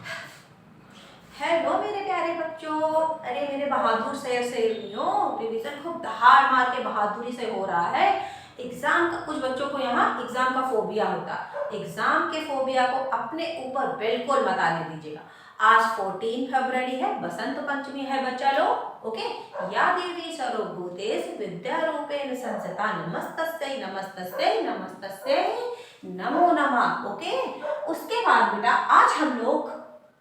Hello मेरे प्यारे बच्चों। अरे मेरे बहादुर सहेलियों, रिवीजन खूब दहाड़ मार के बहादुरी से हो रहा है। एग्जाम का कुछ बच्चों को यहाँ एग्जाम का फोबिया होता है। एग्जाम के फोबिया को अपने ऊपर बिल्कुल मत आने दीजिएगा। आज 14 फरवरी है, बसंत पंचमी है बच्चा लोग। ओके, या देवी सर्वभूतेषु विद्यारूपेण संस्थिता नमस्तस्यै नमस्तस्यै नमस्तस्यै नमो नमः। ओके, उसके बाद बेटा आज हम लोग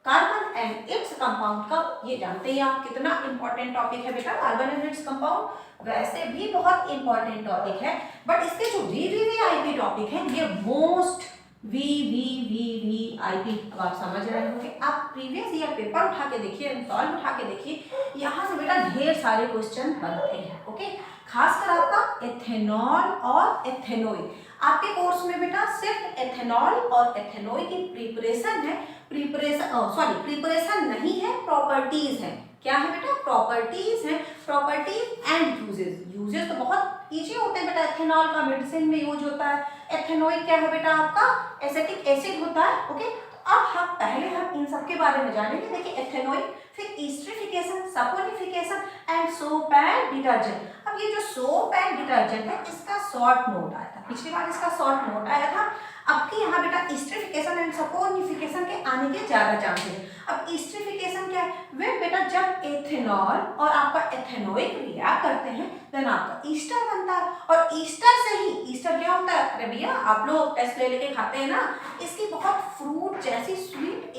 कार्बन एंड इट्स कंपाउंड का, ये जानते हैं आप कितना इंपॉर्टेंट टॉपिक है बेटा कार्बन एंड इट्स कंपाउंड। वैसे भी बहुत इंपॉर्टेंट टॉपिक है, बट इसके जो वीवीआईपी टॉपिक है ये मोस्ट वीवीआईपी। अब आप समझ रहे होंगे, आप प्रीवियस ईयर पेपर उठा के देखिए, सॉल्व उठा के देखिए, यहाँ से बेटा ढेर सारे क्वेश्चन बनते हैं। ओके, खासकर आपका एथेनॉल और एथेनोइल, आपके कोर्स में बेटा सिर्फ एथेनॉल और एथेनोइल की प्रिपरेशन है। प्रिपरेशन नहीं है, प्रॉपर्टीज है। क्या है बेटा? प्रॉपर्टीज है। Properties and uses. यूजेस तो बहुत इजी होते हैं बेटा। एथेनॉल का मेडिसिन में यूज होता है। एथेनोइल क्या है बेटा? आपका एसिटिक एसिड होता है। ओके, तो अब हम पहले इन सब के बारे में जानेंगे। देखिए एथेनोइल, फिर esterification, saponification and soap and detergent. अब ये जो सोप एंड डिटर्जेंट है इसका शॉर्ट नोट आया था, पिछली बार इसका शॉर्ट नोट आया था। अब की यहाँ बेटा एस्टरिफिकेशन एंड सपोनिफिकेशन के आने के ज्यादा चांसेस है। अब एस्टरिफिकेशन क्या है? वे बेटा जब एथेनॉल और आपका एथेनोइक रिएक्ट करते हैं देन आपका ईस्टर बनता है, और ईस्टर से ही, ईस्टर क्या होता है? अरे भैया आप लोग टेस्ट ले लेके खाते हैं ना, इसकी बहुत फ्रूट जैसी स्वीट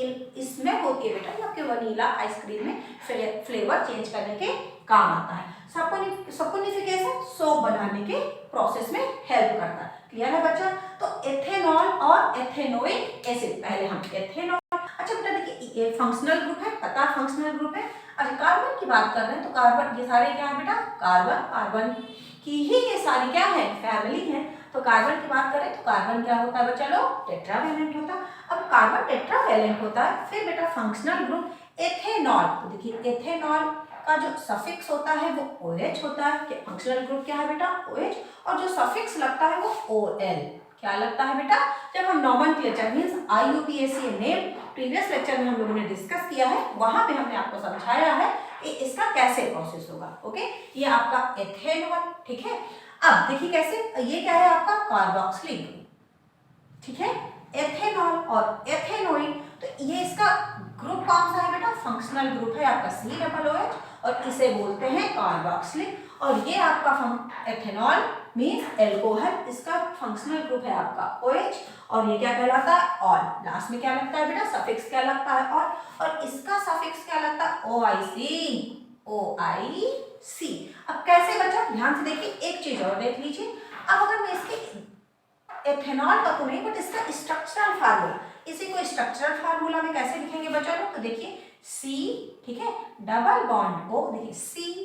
स्मेल होती है बेटा। ये आपके वनीला आइसक्रीम में फ्लेवर चेंज करने के काम आता है। सपोनिफिकेशन सोप बनाने के प्रोसेस में हेल्प करता है। क्लियर है बच्चा? तो एथेनॉल और एथेनोइक एसिड, पहले हम एथेनॉल, अच्छा बेटा देखिए ये फंक्शनल ग्रुप है, पता फंक्शनल ग्रुप है। अच्छा कार्बन की बात कर रहे हैं तो कार्बन, ये सारे क्या है बेटा? कार्बन की ही ये सारी क्या है? फैमिली है। तो कार्बन की बात करें तो कार्बन क्या होता है बच्चा लोग? टेट्रावैलेंट होता है। अब कार्बन टेट्रावैलेंट होता है। फिर बेटा फंक्शनल ग्रुप एथेनॉल, तो देखिए एथेनॉल का जो सफिक्स होता है वो OH होता है। फंक्शनल ग्रुप क्या है बेटा? OH, और जो सफिक्स लगता है वो OL। क्या लगता है बेटा? जब हम nomenclature means IUPAC name previous lecture में हम लोगों ने डिस्कस किया है, वहां पे हमने आपको समझाया है कि इसका कैसे प्रोसेस होगा। ओके, ये आपका एथेनॉल, ठीक है। अब देखिए कैसे, ये क्या है आपका? कार्बोक्सिलिक ग्रुप, ठीक है। एथेनॉल और एथेनोइल, तो ये इसका ग्रुप कौन सा है बेटा? फंक्शनल ग्रुप है आपका COOH, और इसे बोलते हैं कार्बोक्सिलिक। और ये आपका एथेनॉल मींस एल्कोहल, इसका फंक्शनल ग्रुप है आपका OH, और ये क्या कहलाता है? ऑल। लास्ट में क्या लगता है बेटा? सफिक्स क्या लगता है? ऑल, और इसका सफिक्स क्या लगता है? OIC। अब कैसे बच्चा? ध्यान से देखिए, एक चीज और देख लीजिए। अब अगर मैं इसके एथेनॉल का तो नहीं, बट इसका स्ट्रक्चरल फार्मूला, इसी को स्ट्रक्चरल फार्मूला में कैसे लिखेंगे बच्चों लोग? तो देखिए C, ठीक है, डबल बॉन्ड O, देखिए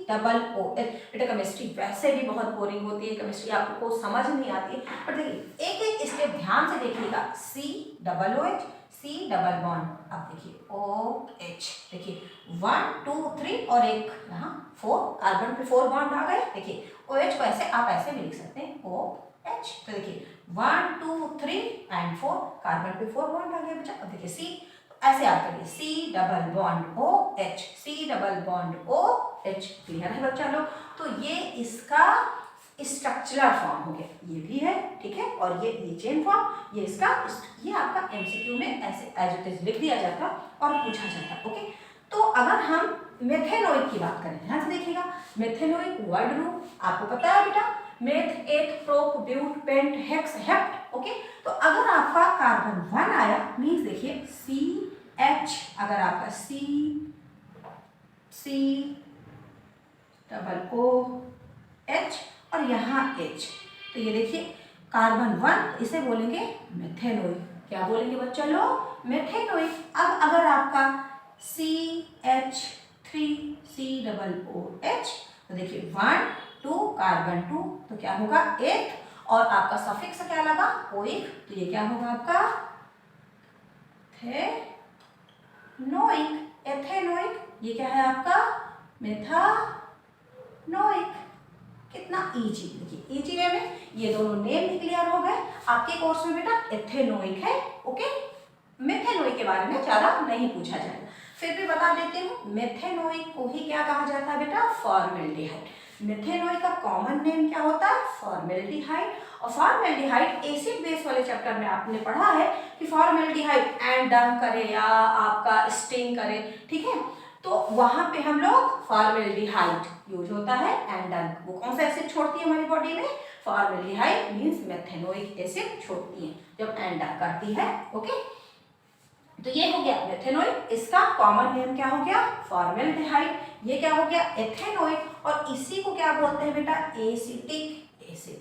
COOH। बेटा केमिस्ट्री वैसे भी बहुत बोरिंग होती है, केमिस्ट्री आपको समझ नहीं आती है, पर देखिए एक एक स्टेप ध्यान से देखिएगा। COOH, C डबल बॉन्ड, अब देखिए OH, देखिए 1 2 3 और एक यहाँ 4, कार्बन पे 4 बॉन्ड आ गए। देखिए OH को ऐसे आप ऐसे भी लिख सकते हैं OH। तो देखिए 1 2 3 एंड 4, कार्बन पे 4 बॉन्ड आ गया बच्चा। अब देखिए C, ऐसे याद करिए C double bond OH, C double bond OH। Clear है बच्चा लोग? तो ये इसका स्ट्रक्चरल फॉर्म हो गया, ये भी है, ठीक है। और ये चेन फॉर्म, ये इसका, ये आपका MCQ में ऐसे एज इट इज लिख दिया जाता और पूछा जाता। ओके, तो अगर हम मेथेनोइक की बात करें, ध्यान से देखिएगा। मेथेनोइक वर्ड रूप आपको पता है बेटा, meth, eth, prop, but, pent, hex, hept. Okay, तो अगर आपका कार्बन 1 आया मीन्स देखिए CH, अगर आपका C डबल OH और यहाँ H, तो ये देखिए कार्बन 1, इसे बोलेंगे मेथेनोइक। क्या बोलेंगे बच्चा लोग? मेथेनोइक। अब अगर आपका CH3C डबल OH, तो देखिए 1 2 कार्बन 2, तो क्या होगा? एथ, और आपका सफिक्स क्या लगा? ओइक, तो ये क्या होगा आपका? एथेनोइक। एथेनोइक, ये क्या है आपका? मेथानोइक। कितना इजी, देखिए इजी वे में ये दोनों नेम भी क्लियर हो गए। आपके कोर्स में बेटा एथेनोइक है, ओके, मेथेनोइक के बारे में ज़्यादा नहीं पूछा जाएगा, फिर भी बता देती हूँ। मेथेनोइक को ही क्या कहा जाता है बेटा? फॉर्मेल्डिहाइड। मेथेनोइक का कॉमन नेम क्या होता है? फॉर्मेल्डिहाइड। और फॉर्मेल्डिहाइड एसिड बेस वाले चैप्टर में आपने पढ़ा है कि फॉर्मेल्डिहाइड एंडम करे या आपका स्टिंग करे, ठीक है, तो वहां पे हम लोग फॉर्मेल्डिहाइड यूज होता है एंडम। वो कौन सा एसिड छोड़ती है हमारी बॉडी में? फॉर्मेल्डिहाइड मींस मेथेनोइक एसिड छोड़ती है जब एंडम करती है। ओके, तो ये हो गया मेथेनोइक, इसका कॉमन नेम क्या हो गया? फॉर्मेल्डिहाइड। ये क्या हो गया? एथेनोइक। और इसी को क्या बोलते हैं बेटा? Acetic acid.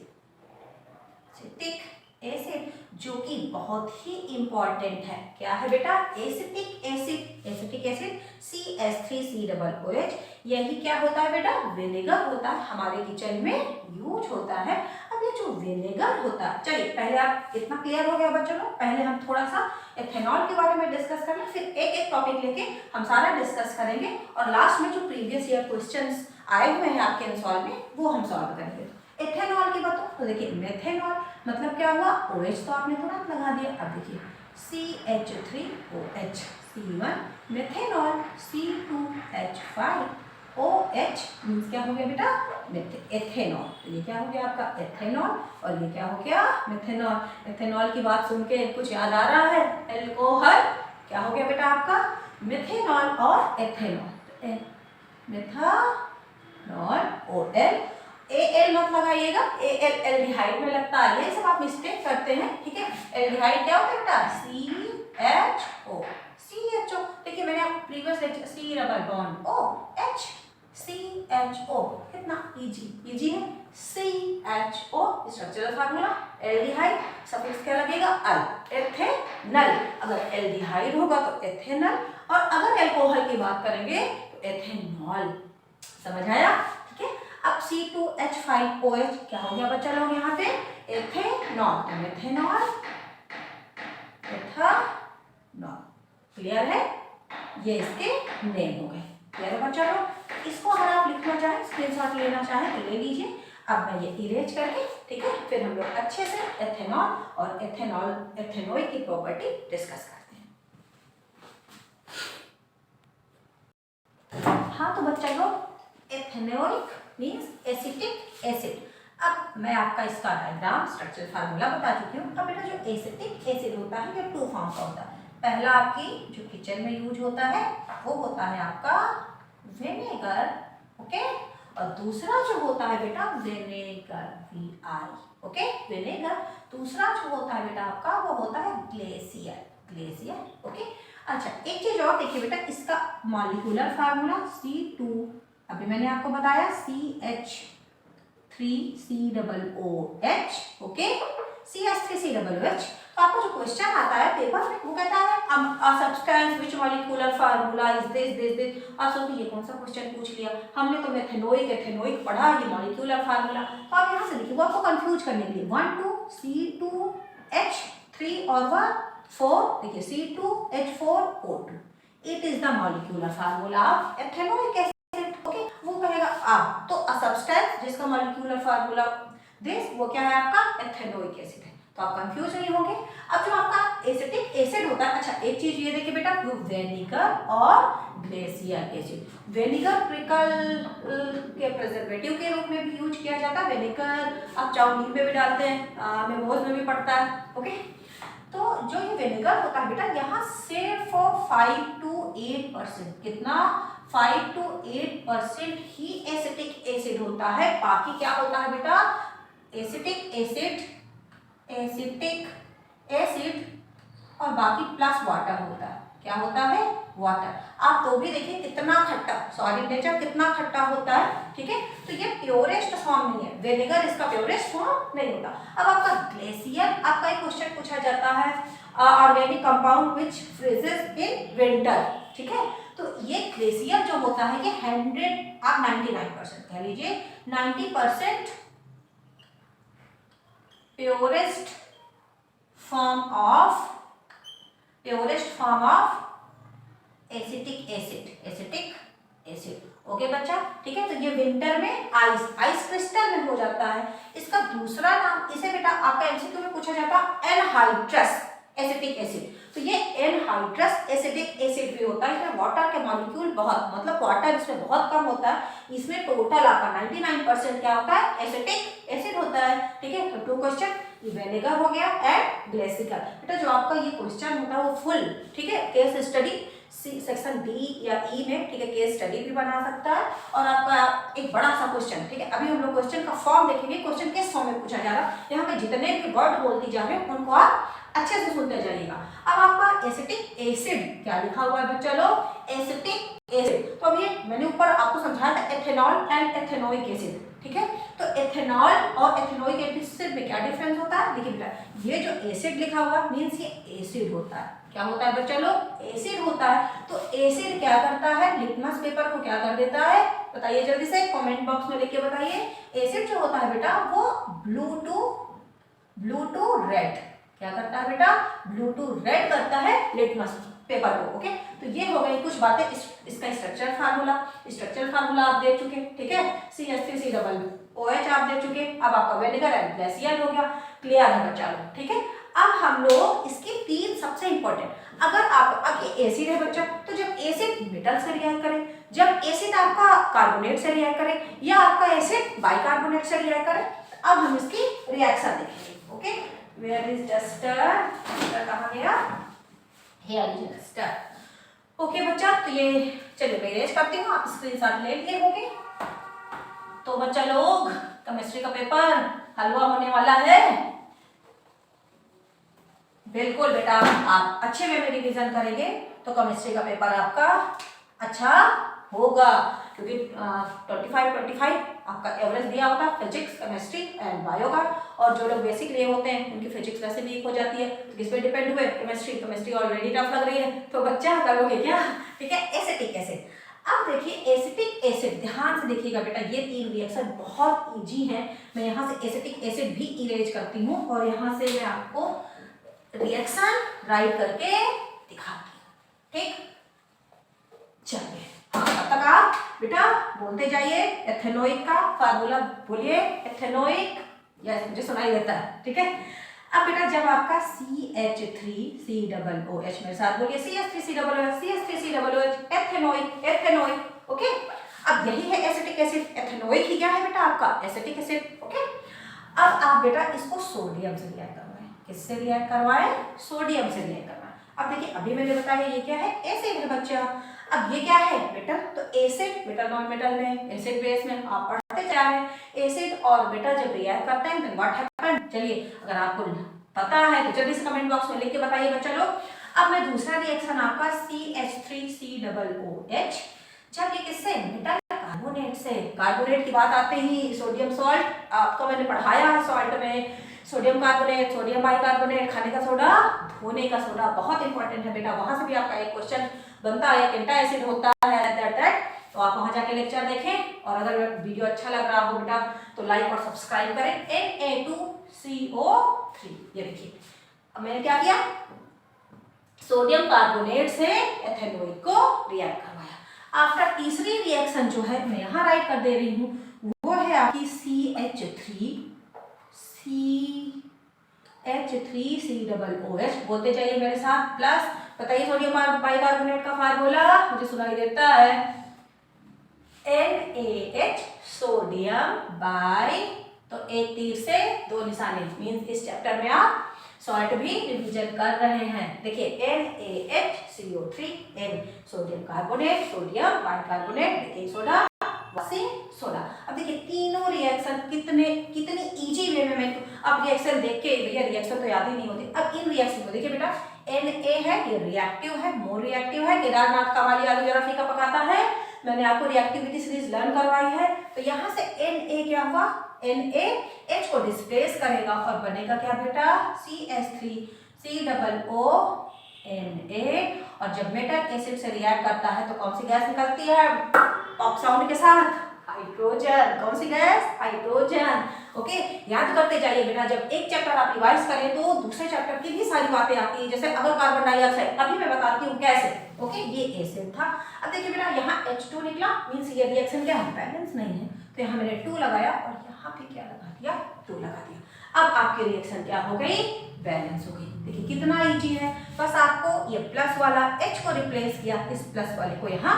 एसिटिक एसिड जो कि बहुत ही इंपॉर्टेंट है। क्या है बेटा? Acetic acid. Acetic acid CH3COOH, यही क्या होता है बेटा? विनेगर होता है, हमारे किचन में यूज होता है। अब ये जो विनेगर होता है, चलिए पहले आप इतना क्लियर हो गया बच्चों लोग, पहले हम थोड़ा सा एथेनॉल के बारे में डिस्कस कर लें, फिर एक एक टॉपिक लेके हम सारा डिस्कस करेंगे और लास्ट में जो प्रीवियस ईयर क्वेश्चंस आए हुए हैं आपके आंसर में वो हम सॉल्व करेंगे। एथेनॉल की बताओ तो देखिए, मेथेनॉल मतलब क्या हुआ? OH तो आपने तुरंत लगा दिया। अब देखिए CH3OH C1, methanol C2H5OH means क्या हो गया बेटा? एथेनॉल। तो ये क्या हो गया आपका? एथेनॉल। और ये क्या हो गया? मेथेनॉल। एथेनॉल की बात सुन के कुछ याद आ रहा है? एल्कोहल। क्या हो गया बेटा आपका? मेथेनॉल और एथेनॉल। मेथनॉल OL, AL मत लगाइएगा, AL एल्डिहाइड में लगता है, ये सब आप मिस्टेक करते हैं, ठीक है। एल्डिहाइड क्या होता है बेटा? CHO। CHO देखिए मैंने आपको previous lecture C double bond OH CHO, कितना इजी है। CHO structural formula, aldehyde suffix क्या लगेगा? अल। एथेनल, अगर एल्डिहाइड होगा तो एथेनल, और अगर एल्कोहल की बात करेंगे तो एथेनॉल। समझ आया? ठीक है। अब C2H5OH क्या हो गया बच्चा लोग यहाँ पे? एथेनॉल। Ethanol, ethanol. क्लियर है? ये इसके नेम हो गए। क्लियर है बच्चा लोग? इसको अगर आप लिखना चाहें, स्क्रीनशॉट लेना चाहें तो ले लीजिए। अब मैं ये इरेज करके, ठीक है, फिर हम लोग अच्छे से एथेनॉल और एथेनोइक की प्रॉपर्टी डिस्कस करते हैं। हाँ तो बच्चा लोग, एथेनोइक मीन्स एसिटिक एसिड। अब मैं आपका इसका डायग्राम स्ट्रक्चरल फार्मूला बता चुकी हूँ। अब बेटा जो एसिटिक एसिड होता है ये 2 फॉर्म का होता है। पहला आपकी जो किचन में यूज होता है वो होता है आपका विनेगर, ओके, और दूसरा जो होता है बेटा विनेगर, VI, ओके, विनेगर। दूसरा जो होता है बेटा आपका वो होता है ग्लेशियर, ग्लेशियर, ओके। अच्छा एक चीज और देखिए बेटा, इसका मॉलिक्यूलर फार्मूला C2, अभी मैंने आपको बताया CH3COOH, ओके, CH3COOH। तो आपको जो क्वेश्चन आता है पेपर में वो कहता है a substance which molecular formula is this। आप सोचिए ये कौन सा क्वेश्चन पूछ लिया, हमने तो मेथेनोइक एथेनोइक पढ़ा, ये मॉलिक्यूलर फार्मूला। तो आप यहाँ से देखिए वो आपको कंफ्यूज करने के लिए 1 2 C2H3 और 1 4, देखिए C2H4O2, it is the molecular formula of ethanoic acid, okay. वो कहेगा अब तो अ सब्सटेंस जिसका मॉलिक्यूलर फार्मूला दिस, वो क्या है आपका? एथेनोइक एसिड है। तो आप कंफ्यूज नहीं होंगे। अब जो आपका एसिटिक एसिड होता है, अच्छा एक चीज ये देखिए बेटा, विनेगर और ग्लेशियर एसिड। विनेगर पिकल के प्रिजर्वेटिव के रूप में भी यूज किया जाता है। विनेगर आप चाउमीन में भी डालते हैं, मेमोज में भी पड़ता है, ओके। तो जो ये विनेगर होता है बेटा, यहाँ सिर्फ 5 to 8%, कितना? 5 to 8% ही एसिटिक एसिड होता है। बाकी क्या होता है बेटा? एसिटिक एसिड, एसिटिक एसिड और बाकी प्लस वाटर होता है। क्या होता है? वाटर। आप तो भी देखिए कितना खट्टा, सॉलिड नेचर कितना खट्टा होता है, ठीक है। तो ये प्योरेस्ट फॉर्म नहीं है, विनेगर इसका प्योरेस्ट फॉर्म नहीं होता। अब आपका ग्लेशियर, आपका एक क्वेश्चन पूछा जाता है organic compound which freezes in winter, ठीक है। तो ये ग्लेशियर जो होता है ये 100, आप 99% कह लीजिए, 90% purest form of acetic acid, acetic acid, okay बच्चा, ठीक है। तो ये विंटर में आइस क्रिस्टल में हो जाता है। इसका दूसरा नाम, इसे बेटा आपका एमसीक्यू में पूछा जाता है एनहाइड्रस एसिटिक एसिड। तो ये एनहाइड्रस एसिटिक एसिड भी होता है। इसमें वाटर के मॉलिक्यूल बहुत, मतलब वाटर इसमें बहुत कम होता है। इसमें टोटल आपका 99% क्या होता है, एसिटिक एसिड होता है। ठीक है, तो 2 क्वेश्चन, विनेगर हो गया एंड ग्लेसिकल। बेटा जो आपका ये क्वेश्चन होता है वो फुल, ठीक है, केस स्टडी सेक्शन डी या ई में, ठीक है, केस स्टडी भी बना सकता है। और आपका एक बड़ा सा क्वेश्चन, ठीक है, अभी हम लोग क्वेश्चन का फॉर्म देखेंगे, क्वेश्चन किस फॉर्म में पूछा जा रहा है। यहाँ पे जितने भी वर्ड बोलती जा रहे हैं उनको आप अच्छे से सुनते जाइएगा। अब आपका एसिटिक एसिड क्या लिखा हुआ है बच्चा लोग, एसिटिक एसिड। तो अब ये मैंने ऊपर आपको समझाया था एथेनॉल एंड एथेनोइक एसिड, ठीक है। तो एथेनॉल और एथेनोइक एसिड में क्या डिफरेंस होता है, देखिए बेटा, ये जो एसिड लिखा हुआ मींस ये एसिड होता है। क्या होता है बच्चा लोग, एसिड होता है। तो एसिड क्या करता है, लिटमस पेपर को क्या कर देता है, बताइए जल्दी से कमेंट बॉक्स में लिख के बताइए। एसिड जो होता है बेटा वो ब्लू टू रेड, क्या करता है बेटा, ब्लू टू रेड करता है लिटमस पेपर को। ओके, तो ये हो गई कुछ बातें। इसका स्ट्रक्चर फार्मूला आप देख चुके, ठीक है, CH3COOH आप देख चुके। अब आपका विनेगर एंड ग्लेसियल हो गया, क्लियर है बच्चा लोग, ठीक है। अब हम लोग इसकी 3 सबसे इंपॉर्टेंट, अगर आप, अब ये एसिड है बच्चा, तो जब एसिड मेटल से रिएक्ट करे, जब एसिड आपका कार्बोनेट से रिएक्ट करे, या आपका एसिड बाइकार्बोनेट से रिएक्ट करे, अब हम इसकी रिएक्शन देखेंगे। ओके, वेयर इज डस्टर, कहाँ गया, हियर इज डस्टर। ओके बच्चा, तो ये चलिए मैं इरेज करती हूँ, आप स्क्रीनशॉट ले लिए होंगे। तो बच्चा लोग केमिस्ट्री का पेपर हलवा होने वाला है। बिल्कुल बेटा, आप अच्छे वे में रिवीजन करेंगे तो केमिस्ट्री का पेपर आपका अच्छा होगा, क्योंकि 25 आपका एवरेज दिया होता है फिजिक्स, केमिस्ट्री एंड बायो का। और जो लोग बेसिक लिए होते हैं उनकी फिजिक्स वैसे वीक हो जाती है, तो किस पे डिपेंड हुए, केमिस्ट्री ऑलरेडी टफ लग रही है, तो बच्चा करोगे क्या, ठीक है। एसिटिक एसिड, अब देखिए एसिटिक एसिड, ध्यान से देखिएगा बेटा, ये 3 रिएक्शन बहुत इजी हैं। मैं यहाँ से एसिटिक एसिड भी इरेज करती हूँ और यहाँ से मैं आपको रिएक्शन राइट करके दिखाती हूँ, ठीक। चलिए, तब तक आप बेटा बोलते जाइए। एथेनोइक का फार्मूला बोलिए, एथेनोइक, यस मुझे सुनाई देता है, ठीक है। अब बेटा जब आपका CH3COOH, मेरे साथ बोलिए, CH3COOH, एथेनोइक, ओके। अब यही है एसिटिक एसिड, एथेनोइक ही क्या है बेटा आपका, एसिटिक एसिड, ओके। अब आप बेटा इसको सोडियम से रिएक्ट करवाएं, किससे रिएक्ट करवाएं, सोडियम से रिएक्ट करवाएं। अब देखिए अभी मैंने बताया ये क्या है, एसिड है बच्चा। अब ये क्या है मेटल, तो एसिड, मेटल नॉन मेटल में, एसिड बेस में आप पढ़ते जा रहे हैं। एसिड और मेटल जब रिएक्ट करते हैं तो व्हाट हैपन, चलिए अगर आपको पता है तो जल्दी से कमेंट बॉक्स में लिख के बताइए बच्चा लोग। अब मैं दूसरा रिएक्शन आपका CH3COOH, जब ये किससे, मेटल कार्बोनेट से, कार्बोनेट की बात आते ही सोडियम सॉल्ट, आपको मैंने पढ़ाया है सॉल्ट में, सोडियम कार्बोनेट, सोडियम बाइकार्बोनेट, खाने का सोडा, धोने का सोडा, बहुत इंपॉर्टेंट है बेटा। वहां से भी आपका एक क्वेश्चन बनता है, एक एंटा-एसिड होता है दैट, तो आप वहां जाके लेक्चर देखें। और अगर वीडियो अच्छा लग रहा हो बेटा तो लाइक और सब्सक्राइब करें। Na2CO3, ये देखिए अब मैंने क्या किया, सोडियम कार्बोनेट से एथेनोइक को रिएक्ट करवाया। आफ्टर तीसरी रिएक्शन जो है मैं यहाँ राइट कर दे रही हूँ, वो है आपकी CH3COOH, बोलते जाइए मेरे साथ, प्लस बताइए सोडियम बाइकार्बोनेट का फार्मूला, मुझे सुनाई देता है, NaH, सोडियम बाई, तो एक तीर से 2 निशाने, मींस इस चैप्टर में आप सॉल्ट भी रिवीजन कर रहे हैं। देखिए NaHCO3, N sodium carbonate, sodium bicarbonate, baking soda, washing soda. अब देखिए तीनों रिएक्शन कितनी इजी वे में, मैं अब रिएक्शन देख के भैया रिएक्शन तो याद ही नहीं होती। अब इन रिएक्शन को देखिए बेटा, Na है ये रिएक्टिव है, मोर रिएक्टिव है, केदारनाथ का वाली आलू जरा फीका पकाता है, मैंने आपको रिएक्टिविटी सीरीज लर्न करवाई है। तो यहाँ से Na क्या हुआ, NaH को डिस्प्लेस करेगा और बनेगा क्या बेटा, CH3COONA। और जब मेटल एसिड से रिएक्ट करता है तो कौन सी गैस निकलती है, पॉप साउंड के साथ, हाइड्रोजन। कौन सी गैस, हाइड्रोजन। ओके, याद करते जाइए बेटा, जब एक चैप्टर आप रिवाइज करें तो दूसरे चैप्टर की भी सारी बातें आती है। जैसे अगर कार्बन डाइऑक्साइड, अभी मैं बताती हूँ कैसे। ओके, ये एसिड था। अब देखिए बेटा यहाँ H2 निकला, मीन्स ये रिएक्शन क्या है, बैलेंस नहीं है, तो यहाँ मैंने 2 लगाया और यहाँ पे क्या लगा दिया, 2 लगा दिया। अब आपकी रिएक्शन क्या हो गई, बैलेंस हो गई। देखिए कितना इजी है, बस आपको ये प्लस वाला H को रिप्लेस किया, इस प्लस वाले को यहाँ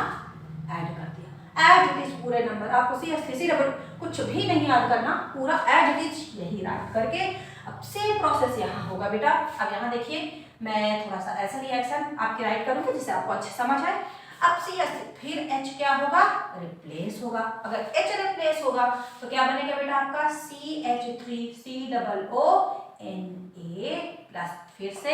ऐड कर दिया। एज इट इज पूरे नंबर, आपको सी डबल कुछ भी नहीं याद करना, पूरा एज इट इज यही राइट करके अब सेम प्रोसेस यहाँ होगा बेटा। अब यहाँ देखिए मैं थोड़ा सा ऐसा रिएक्शन आपकी राइट करूँगी जिससे आपको अच्छे समझ आए। अब CH फिर H क्या होगा, रिप्लेस होगा। अगर H रिप्लेस होगा तो क्या बनेगा बेटा आपका CH3COO Na फिर से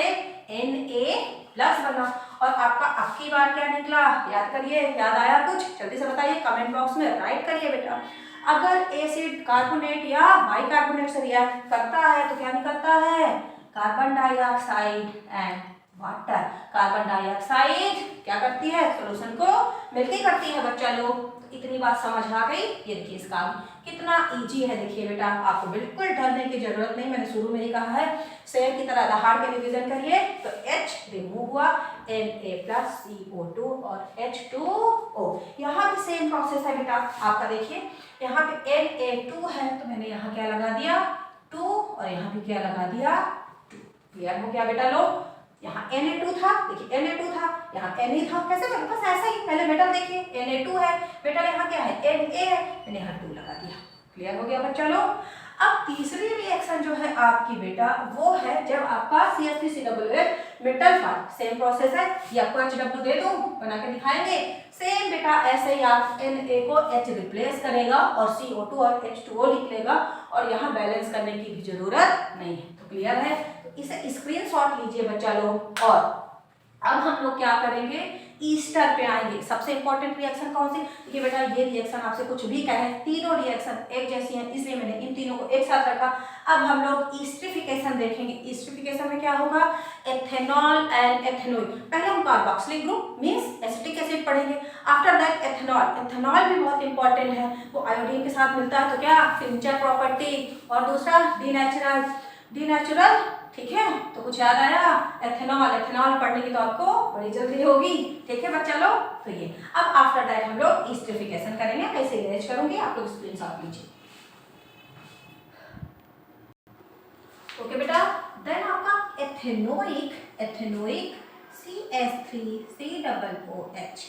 Na प्लस बना। और आपका अब की बार क्या निकला, याद करिए, याद आया कुछ जल्दी से बताइए, कमेंट बॉक्स में राइट करिए बेटा। अगर एसिड कार्बोनेट या बाइकार्बोनेट से रिएक्ट करता है तो क्या निकलता है, carbon dioxide and water. Carbon dioxide क्या करती है, सॉल्यूशन को मिल्की करती है बच्चा लोग। तो इतनी बात समझ आ गई। ये देखिए इसका कितना इजी है, देखिए बेटा आपको बिल्कुल डरने की जरूरत नहीं, मैंने शुरू में ही कहा है शेर की तरह दहाड़ के रिवीजन करिए। तो H रिमूव हुआ, Na+CO2 और H2O। यहाँ भी सेम प्रोसेस है बेटा आपका। देखिए यहाँ पे Na2 है तो मैंने यहाँ क्या लगा दिया 2 और यहाँ भी क्या लगा दिया 2। क्लियर हो गया बेटा लोग। यहाँ Na2 था, देखिए Na2 था, यहाँ Na था, कैसे बना, बस ऐसा ही। पहले मेटल देखिए Na2 है, मेटल यहाँ क्या है Na है, मैंने यहाँ 2 लगा दिया। क्लियर हो गया बच्चा लोग। अब तीसरी रिएक्शन जो है आपकी बेटा वो है जब आपका CH3COOH metal form, same process है। ये आपको HW दे दूं, बना के दिखाएंगे। सेम बेटा ऐसे ही आप Na को H रिप्लेस करेगा और CO2 और H2O लिख लेगा और यहाँ बैलेंस करने की भी जरूरत नहीं है। तो क्लियर है, तो इसे स्क्रीनशॉट लीजिए बच्चा लोग। और अब हम लोग क्या करेंगे, ईस्टर पे आएंगे। सबसे इंपॉर्टेंट रिएक्शन कौन सी, देखिए बेटा ये रिएक्शन आपसे कुछ भी कहे, तीनों रिएक्शन एक जैसी हैं इसलिए मैंने इन तीनों को एक साथ रखा। अब हम लोग ईस्ट्रिफिकेशन देखेंगे। ईस्ट्रिफिकेशन में क्या होगा, एथेनॉल एंड एथेनोइक। पहले हम carboxylic group means acetic acid पढ़ेंगे, आफ्टर दैट एथेनॉल। एथेनॉल भी बहुत इंपॉर्टेंट है, वो आयोडीन के साथ मिलता है तो क्या सिग्नेचर प्रॉपर्टी, और दूसरा डीनेचुरल। ठीक है, तो कुछ याद आया, एथेनॉल। एथेनॉल पढ़ने की तो आपको बड़ी जल्दी होगी, ठीक है बच्चा लोग। तो ये अब आफ्टर दैट हम लोग ईस्ट्रिफिकेशन करेंगे, कैसे अरेंज करूंगी आप लोग स्क्रीनशॉट लीजिए। ओके बेटा, देन आपका ethanoic CH3COOH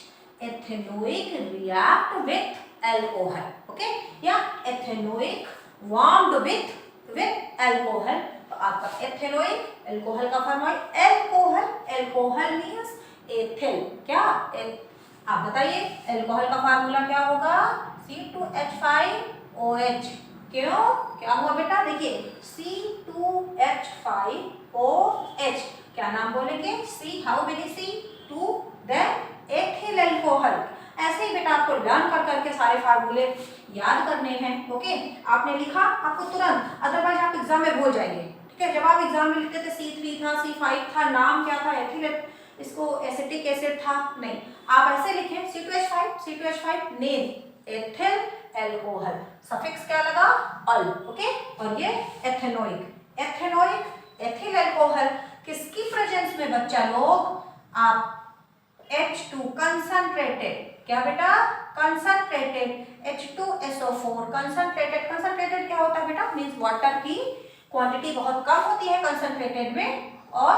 ethanoic react with alcohol, okay, या एथेनोइक वार्म्ड विथ अल्कोहल। तो आपका एथेनोइक अल्कोहल का फॉर्म है अल्कोहल मींस एथिल। क्या आप बताइए अल्कोहल का फार्मूला क्या होगा, C2H5OH। क्यों, क्या हुआ बेटा, देखिए C2H5OH, क्या नाम बोलेंगे, C, how many C, 2, then ethyl alcohol. ऐसे ही बेटा आपको लर्न कर करके सारे फार्मूले याद करने हैं। ओके, आपने लिखा आपको तुरंत, अदरवाइज आप एग्जाम में भूल जाएंगे। ठीक है, जब आप एग्जाम में लिखते थे C3 था, C5 था, नाम क्या था, एथिल, इसको एसिटिक एसिड था, नहीं, आप ऐसे लिखें C2H5 name ethyl alcohol, suffix क्या लगा अल, ओके। और ये एथेनोइक एथिल अल्कोहल किसकी प्रेजेंस में बच्चा लोग, आप H2 कंसंट्रेटेड, क्या बेटा कंसंट्रेटेड H2SO4 कंसंट्रेटेड क्या होता है बेटा, मींस वाटर की क्वांटिटी बहुत कम होती है कंसंट्रेटेड में, और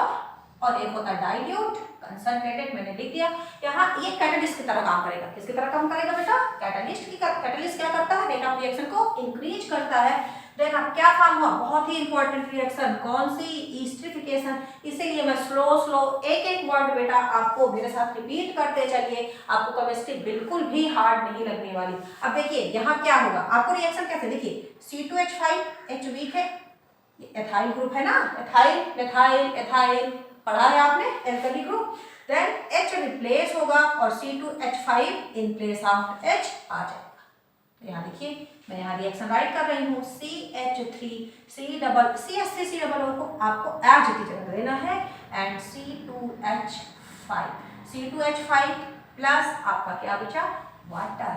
एक होता है डाइल्यूट। कंसंट्रेटेड मैंने लिख दिया। यहाँ ये कैटलिस्ट की तरह काम करेगा, किसकी तरह काम करेगा बेटा, कैटलिस्ट क्या करता है, रेट ऑफ रिएक्शन को इंक्रीज करता है। देन अब क्या फॉर्म हुआ, बहुत ही इंपॉर्टेंट रिएक्शन, कौन सी, ईस्ट्रिफिकेशन। इसीलिए मैं स्लो एक वर्ड बेटा आपको मेरे साथ रिपीट करते चलिए, आपको केमिस्ट्री बिल्कुल भी हार्ड नहीं लगने वाली। अब देखिए यहाँ क्या होगा, आपको रिएक्शन कैसे, देखिए C2H5H वीक है, एथाइल ग्रुप है ना, एथाइल पढ़ा है आपने, alkyl group. Then H replace होगा और C2H5 in place of H आ जाएगा। तो यहाँ देखिए मैं यहाँ रिएक्शन राइट कर रही हूँ, CH3COO को आपको एज की जगह देना है एंड C2H5 प्लस आपका क्या बचा, वाटर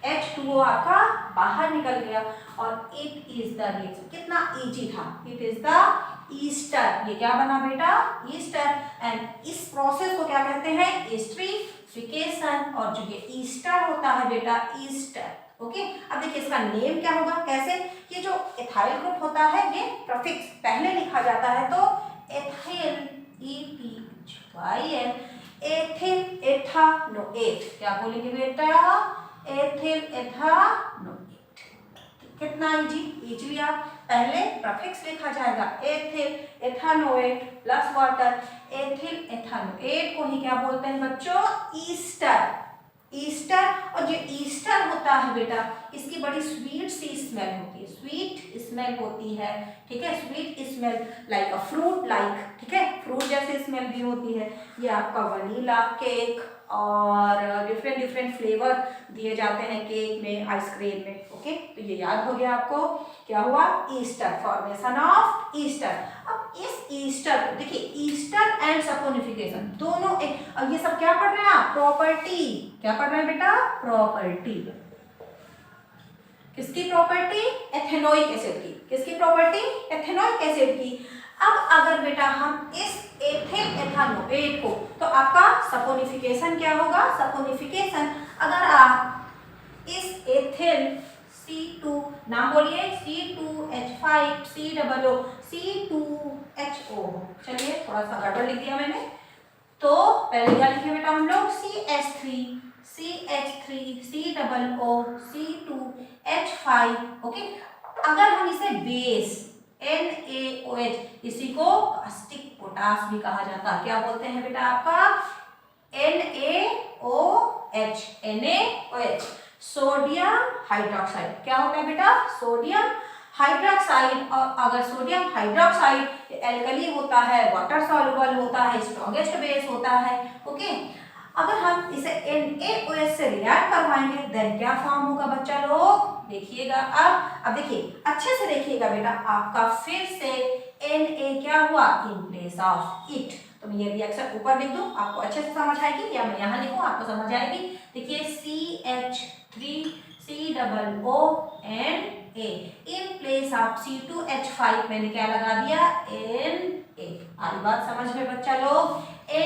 H2O आपका बाहर निकल गया। और इट इज द रिएक्शन, कितना इजी था, इट इज द ईस्टर। ये क्या बना बेटा, ईस्टर। एंड इस प्रोसेस को क्या कहते हैं, ईस्ट्रिफिकेशन। और जो ये ईस्टर होता है बेटा, ईस्टर ओके, अब देखिए इसका नेम क्या होगा, कैसे, ये जो एथाइल ग्रुप होता है ये प्रीफिक्स पहले लिखा जाता है तो एथिल ETHYL, एथिल एथानोएट, क्या बोलेंगे बेटा, एथिल एथानोएट। कितना इजीली आप पहले प्रीफिक्स लिखा जाएगा एथिल एथानोएट प्लस वाटर, एथिल एथानोएट को ही क्या बोलते हैं बच्चों, ईस्टर। ईस्टर, और जो ईस्टर होता है बेटा इसकी बड़ी स्वीट सी स्मेल होती है, स्वीट स्मेल होती है, ठीक है, sweet smell like a fruit like, ठीक है, फ्रूट जैसे स्मेल भी होती है। ये आपका वनीला केक और डिफरेंट फ्लेवर दिए जाते हैं केक में, आइसक्रीम में। ओके, तो ये याद हो गया आपको, क्या हुआ, ईस्टर, फॉर्मेशन ऑफ ईस्टर। अब इस ईस्टर को देखिए, ईस्टर एंड सपोनिफिकेशन दोनों एक, अब ये सब क्या पढ़ रहे हैं आप, प्रॉपर्टी, क्या पढ़ रहे हैं बेटा, प्रॉपर्टी। किसकी प्रॉपर्टी, एथेनोइक एसिड की, किसकी प्रॉपर्टी, एथेनोइक एसिड की। अब अगर बेटा हम इस एथिल एथानोएट को, तो आपका सपोनिफिकेशन क्या होगा, सपोनिफिकेशन, अगर आप इस एथिल C2, नाम बोलिए, C2H5 COO C2HO, चलिए थोड़ा सा गड़बड़ लिख दिया मैंने, तो पहले क्या लिखे बेटा हम लोग, CH3 COO C2H5, ओके। अगर हम इसे बेस NaOH, इसी को कास्टिक पोटास भी कहा जाता है, क्या बोलते हैं बेटा आपका, NaOH, सोडियम हाइड्रोक्साइड, क्या होता है बेटा, सोडियम हाइड्रोक्साइड। और अगर सोडियम हाइड्रोक्साइड एल्कली होता है, वाटर सॉल्युबल होता है, स्ट्रॉन्गेस्ट बेस होता है, ओके। अगर हम इसे NaOH से रिएक्ट करवाएंगे देन क्या फॉर्म होगा बच्चा लोग, देखिएगा। अब देखिए अच्छे से देखिएगा बेटा, आपका फिर से Na क्या हुआ, इन प्लेस ऑफ इट। तो मैं ये रिएक्शन ऊपर लिख दूं, आपको अच्छे से समझ आएगी, या मैं यहाँ लिखूं आपको समझ आएगी। देखिए CH3 COO and A, in place of C2H5 मैंने क्या लगा दिया, Na। आई बात समझ में बच्चा लोग, Na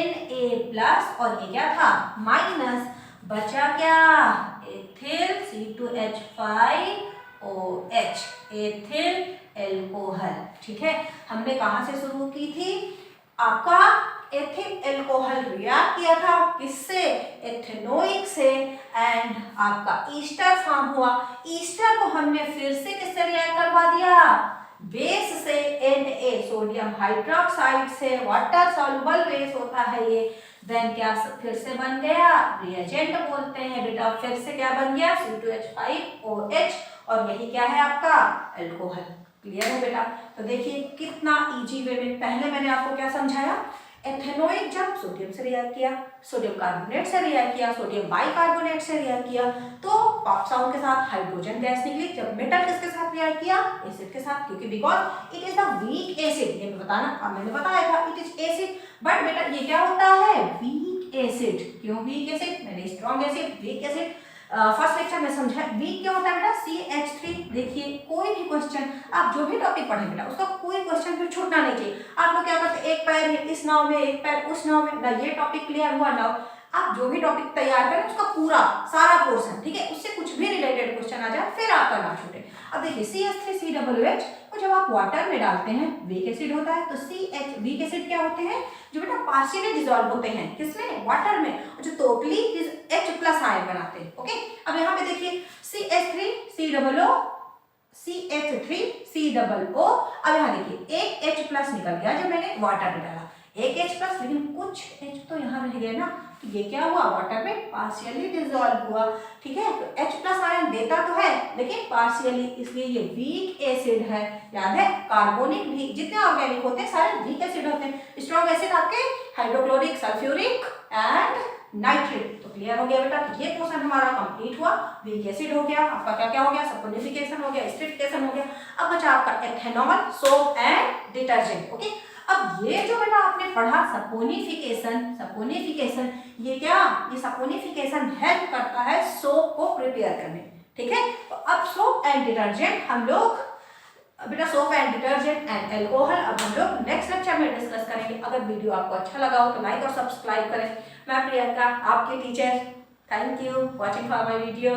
प्लस, और ये क्या था, माइनस, बचा क्या, एथिल C2H5OH, एथिल एल्कोहल, ठीक है। हमने कहां से शुरू की थी, आपका एथिल एल्कोहल रिएक्ट किया था किससे, एथेनोइक से, एंड आपका ईस्टर फॉर्म हुआ। ईस्टर को हमने फिर से किससे रिएक्ट करवा दिया, बेस से, Na, सोडियम हाइड्रोक्साइड से, वाटर सॉल्युबल बेस होता है ये, देन क्या फिर से बन गया, रिएजेंट बोलते हैं बेटा, फिर से क्या बन गया, C2H5OH, और यही क्या है आपका, अल्कोहल। क्लियर है बेटा। तो देखिए कितना इजी वे में, पहले मैंने आपको क्या समझाया, एथेनोइक जब सोडियम से रिएक्ट किया, सोडियम कार्बोनेट से रिएक्ट किया, सोडियम बाइकार्बोनेट से रिएक्ट किया, तो पॉप्साउंड के साथ हाइड्रोजन गैस निकली। जब मेटल किसके साथ रिएक्ट किया, एसिड के साथ, क्योंकि because it is the weak acid, ये बताना मैंने बताया था, इट इज एसिड, बट बेटा ये क्या होता है, वीक एसिड। क्यों वीक एसिड, मैंने strong acid, weak acid first lecture में समझा। वीक क्या होता है बेटा, CH3। देखिए कोई भी क्वेश्चन, आप जो भी टॉपिक पढ़े बेटा, उसका कोई क्वेश्चन फिर छूटना नहीं चाहिए। आप लोग क्या करते, एक पैर इस नाव में, एक पैर उस नाव में, ना ये टॉपिक क्लियर हुआ ना, आप जो भी टॉपिक तैयार करें उसका पूरा सारा पोर्शन, ठीक है, उससे कुछ भी रिलेटेड क्वेश्चन आ जाए फिर आपका ना छूटे। अब देखिए CH3COOH को जब आप वाटर में डालते हैं वीक एसिड होता है, तो CH वीक एसिड क्या होते हैं, जो बेटा पार्शियली डिसॉल्व होते हैं, किसमें, वाटर में, जो टोटली H+ आयन बनाते हैं। ओके, अब यहाँ पे देखिए CH3COO, CH3COO, अब यहाँ देखिए एक H+ निकल गया जब मैंने वाटर में डाला, एक H+, लेकिन कुछ H तो यहाँ रह गया ना, तो ये क्या हुआ, वाटर में पार्शियली डिसॉल्व हुआ, ठीक है। तो H+ आयन देता तो है लेकिन पार्शियली, इसलिए ये वीक एसिड है। याद है, कार्बोनिक भी जितने ऑर्गेनिक होते हैं सारे वीक एसिड होते हैं। स्ट्रॉन्ग एसिड आपके हाइड्रोक्लोरिक, सल्फ्यूरिक एंड नाइट्रिक। तो क्लियर हो गया बेटा, ये पोर्शन हमारा कंप्लीट हुआ। वीक एसिड हो गया, आपका क्या क्या हो गया, सपोनिफिकेशन हो गया, एस्टरिफिकेशन हो गया। अब बचा आपका ethanol, soap and detergent. Okay, अब ये जो बेटा आपने पढ़ा सपोनिफिकेशन, ये क्या, ये सपोनिफिकेशन हेल्प करता है सोप को प्रिपेयर करने, ठीक है। तो अब सोप एंड डिटर्जेंट हम लोग बेटा, soap and detergent and alcohol अब हम लोग नेक्स्ट लेक्चर में डिस्कस करेंगे। अगर वीडियो आपको अच्छा लगा हो तो लाइक और सब्सक्राइब करें। मैं प्रियंका, आपकी teacher, thank you watching for my video.